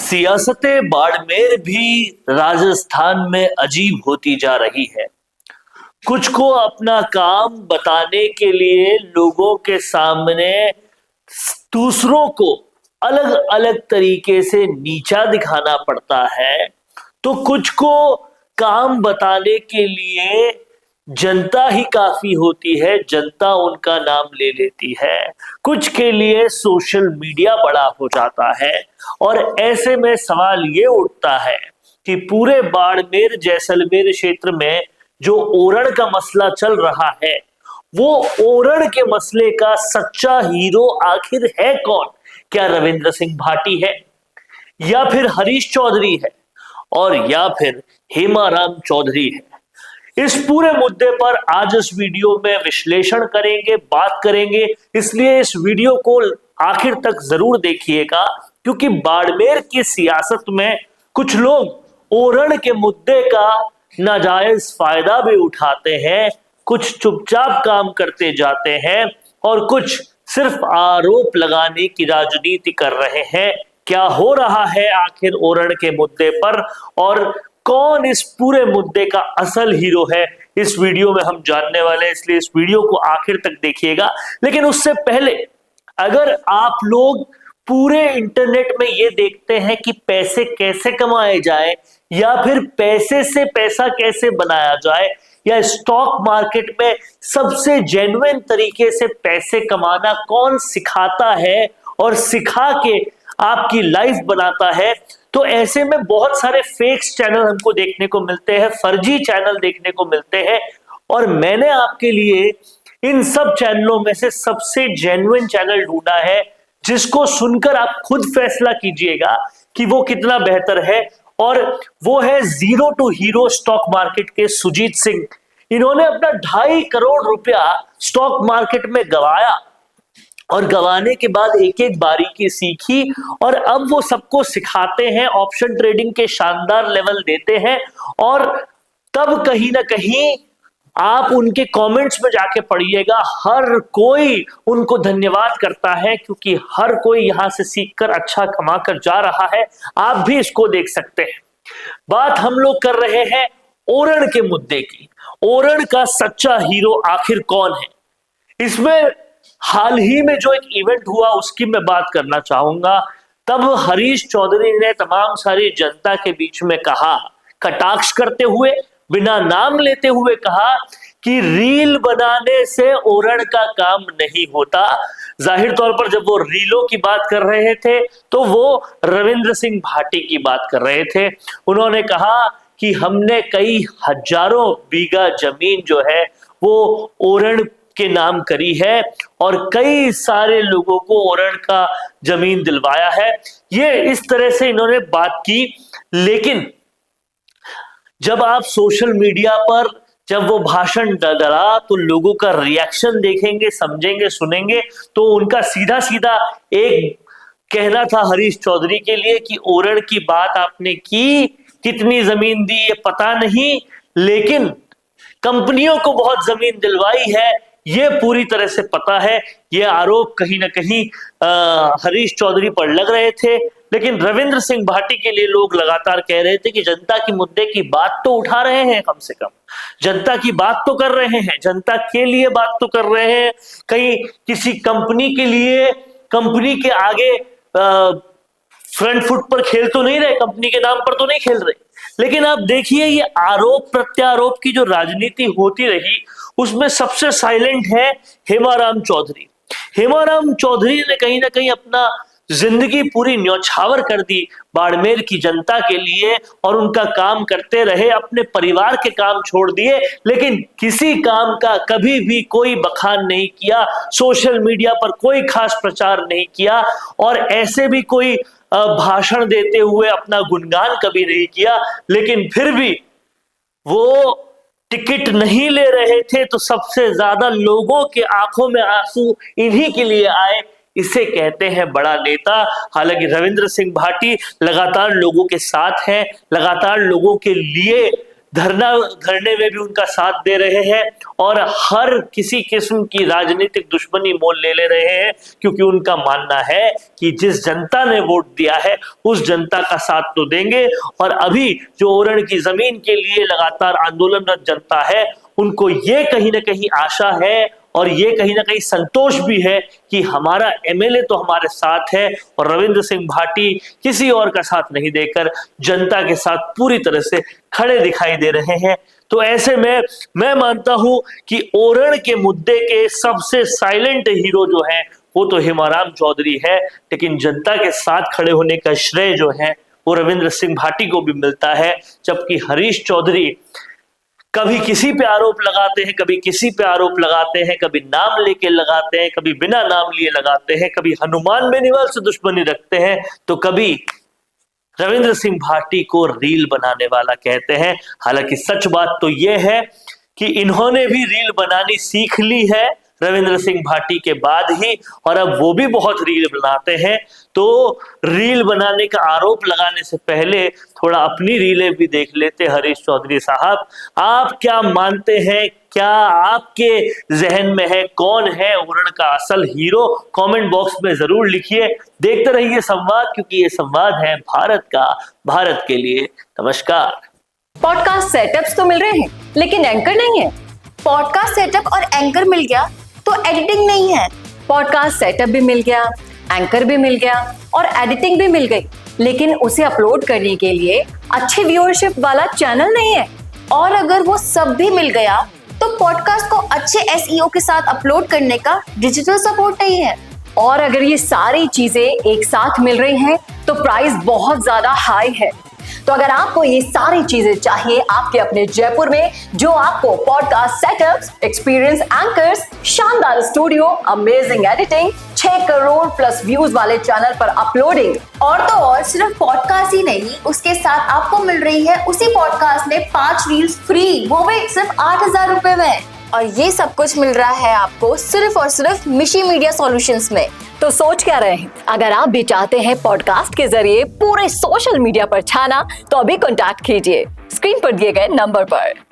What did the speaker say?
सियासतें बाड़मेर भी राजस्थान में अजीब होती जा रही है। कुछ को अपना काम बताने के लिए लोगों के सामने दूसरों को अलग अलग तरीके से नीचा दिखाना पड़ता है, तो कुछ को काम बताने के लिए जनता ही काफी होती है, जनता उनका नाम ले लेती है। कुछ के लिए सोशल मीडिया बड़ा हो जाता है और ऐसे में सवाल ये उठता है कि पूरे बाड़मेर जैसलमेर क्षेत्र में जो ओरण का मसला चल रहा है, वो ओरण के मसले का सच्चा हीरो आखिर है कौन? क्या रविंद्र सिंह भाटी है, या फिर हरीश चौधरी है, और या फिर हेमाराम चौधरी है? इस पूरे मुद्दे पर आज इस वीडियो में विश्लेषण करेंगे, बात करेंगे। इसलिए इस वीडियो को आखिर तक जरूर देखिएगा, क्योंकि बाड़मेर की सियासत में कुछ लोग ओरण के मुद्दे का नाजायज फायदा भी उठाते हैं, कुछ चुपचाप काम करते जाते हैं और कुछ सिर्फ आरोप लगाने की राजनीति कर रहे हैं। क्या हो रहा है आखिर ओरण के मुद्दे पर और कौन इस पूरे मुद्दे का असल हीरो है, इस वीडियो में हम जानने वाले हैं। इसलिए इस वीडियो को आखिर तक देखिएगा। लेकिन उससे पहले, अगर आप लोग पूरे इंटरनेट में ये देखते हैं कि पैसे कैसे कमाए जाए, या फिर पैसे से पैसा कैसे बनाया जाए, या स्टॉक मार्केट में सबसे जेन्युइन तरीके से पैसे कमाना कौन सिखाता है और सिखा के आपकी लाइफ बनाता है, तो ऐसे में बहुत सारे फेक्स चैनल हमको देखने को मिलते हैं, फर्जी चैनल देखने को मिलते हैं। और मैंने आपके लिए इन सब चैनलों में से सबसे जेन्युइन चैनल ढूंढा है, जिसको सुनकर आप खुद फैसला कीजिएगा कि वो कितना बेहतर है। और वो है zero to hero stock market के सुजीत सिंह। इन्होंने अपना 2.5 करोड़ रुपया स्टॉक मार्केट में गवाया और गवाने के बाद एक एक बारीकी सीखी, और अब वो सबको सिखाते हैं, ऑप्शन ट्रेडिंग के शानदार लेवल देते हैं। और तब कहीं ना कहीं आप उनके कमेंट्स में जाके पढ़िएगा, हर कोई उनको धन्यवाद करता है, क्योंकि हर कोई यहां से सीखकर अच्छा कमा कर जा रहा है। आप भी इसको देख सकते हैं। बात हम लोग कर रहे हैं ओरण के मुद्दे की। ओरण का सच्चा हीरो आखिर कौन है? इसमें हाल ही में जो एक इवेंट हुआ उसकी मैं बात करना चाहूंगा। तब हरीश चौधरी ने तमाम सारी जनता के बीच में कहा, कटाक्ष करते हुए, बिना नाम लेते हुए कहा कि रील बनाने से ओरण का काम नहीं होता। जाहिर तौर पर जब वो रीलों की बात कर रहे थे तो वो रविंद्र सिंह भाटी की बात कर रहे थे। उन्होंने कहा कि हमने कई हजारों बीघा जमीन जो है वो ओरण के नाम करी है और कई सारे लोगों को ओरण का जमीन दिलवाया है। ये इस तरह से इन्होंने बात की। लेकिन जब आप सोशल मीडिया पर जब वो भाषण डला तो लोगों का रिएक्शन देखेंगे, समझेंगे, सुनेंगे, तो उनका सीधा सीधा एक कहना था हरीश चौधरी के लिए कि ओरण की बात आपने की, कितनी जमीन दी ये पता नहीं, लेकिन कंपनियों को बहुत जमीन दिलवाई है ये पूरी तरह से पता है। ये आरोप कहीं ना कहीं हरीश चौधरी पर लग रहे थे। लेकिन रविंद्र सिंह भाटी के लिए लोग लगातार कह रहे थे कि जनता की मुद्दे की बात तो उठा रहे हैं, कम से कम जनता की बात तो कर रहे हैं, जनता के लिए बात तो कर रहे हैं। कहीं किसी कंपनी के लिए, कंपनी के आगे फ्रंट फुट पर खेल तो नहीं रहे, कंपनी के नाम पर तो नहीं खेल रहे। लेकिन आप देखिए, ये आरोप प्रत्यारोप की जो राजनीति होती रही उसमें सबसे साइलेंट है हेमाराम चौधरी। हेमाराम चौधरी ने कहीं ना कहीं अपना जिंदगी पूरी न्यौछावर कर दी बाड़मेर की जनता के लिए, और उनका काम करते रहे, अपने परिवार के काम छोड़ दिए, लेकिन किसी काम का कभी भी कोई बखान नहीं किया, सोशल मीडिया पर कोई खास प्रचार नहीं किया, और ऐसे भी कोई भाषण देते हुए अपना गुणगान कभी नहीं किया। लेकिन फिर भी वो टिकट नहीं ले रहे थे तो सबसे ज्यादा लोगों के आंखों में आंसू इन्हीं के लिए आए। इसे कहते हैं बड़ा नेता। हालांकि रविंद्र सिंह भाटी लगातार लोगों के साथ हैं, लगातार लोगों के लिए धरने में भी उनका साथ दे रहे हैं और हर किसी किस्म की राजनीतिक दुश्मनी मोल ले रहे हैं, क्योंकि उनका मानना है कि जिस जनता ने वोट दिया है उस जनता का साथ तो देंगे। और अभी जो ओरण की जमीन के लिए लगातार आंदोलनरत जनता है, उनको ये कहीं ना कहीं आशा है और ये कहीं ना कहीं संतोष भी है कि हमारा एमएलए तो हमारे साथ है और रविंद्र सिंह भाटी किसी और का साथ नहीं देकर जनता के साथ पूरी तरह से खड़े दिखाई दे रहे हैं। तो ऐसे में मैं मानता हूं कि ओरण के मुद्दे के सबसे साइलेंट हीरो जो है वो तो हेमाराम चौधरी है, लेकिन जनता के साथ खड़े होने का श्रेय जो है वो रविंद्र सिंह भाटी को भी मिलता है। जबकि हरीश चौधरी कभी किसी पे आरोप लगाते हैं, कभी किसी पे आरोप लगाते हैं, कभी नाम लेके लगाते हैं, कभी बिना नाम लिए लगाते हैं, कभी हनुमान बेनीवाल से दुश्मनी रखते हैं, तो कभी रविंद्र सिंह भाटी को रील बनाने वाला कहते हैं। हालांकि सच बात तो यह है कि इन्होंने भी रील बनानी सीख ली है रविंद्र सिंह भाटी के बाद ही, और अब वो भी बहुत रील बनाते हैं। तो रील बनाने का आरोप लगाने से पहले थोड़ा अपनी रीलें भी देख लेते हरीश चौधरी साहब। आप क्या मानते हैं, क्या आपके जहन में है कौन है ओरण का असल हीरो? कमेंट बॉक्स में जरूर लिखिए। देखते रहिए संवाद, क्योंकि ये संवाद है भारत का, भारत के लिए। नमस्कार। पॉडकास्ट सेटअप्स तो मिल रहे हैं लेकिन एंकर नहीं है। पॉडकास्ट सेटअप और एंकर मिल गया तो एडिटिंग नहीं है। पॉडकास्ट सेटअप भी मिल गया, एंकर भी मिल गया और एडिटिंग भी मिल गई, लेकिन उसे अपलोड करने के लिए अच्छी व्यूअरशिप वाला चैनल नहीं है। और अगर वो सब भी मिल गया तो पॉडकास्ट को अच्छे एसईओ के साथ अपलोड करने का डिजिटल सपोर्ट नहीं है। और अगर ये सारी चीजें एक साथ मिल रही हैं तो प्राइस बहुत ज्यादा हाई है। तो अगर आपको ये सारी चीजें चाहिए आपके अपने जयपुर में, जो आपको पॉडकास्ट सेटअप्स, एक्सपीरियंस एंकर्स, शानदार studio, amazing editing, 6 crore plus views वाले चैनल पर अपलोडिंग, और तो और सिर्फ पॉडकास्ट ही नहीं, उसके साथ आपको मिल रही है उसी पॉडकास्ट में 5 रील्स फ्री, वो भी सिर्फ 8,000 रुपए में। और ये सब कुछ मिल रहा है आपको सिर्फ और सिर्फ मिशी मीडिया सॉल्यूशंस में। तो सोच क्या रहे हैं? अगर आप भी चाहते हैं पॉडकास्ट के जरिए पूरे सोशल मीडिया पर छाना, तो अभी कॉन्टैक्ट कीजिए स्क्रीन पर दिए गए नंबर पर।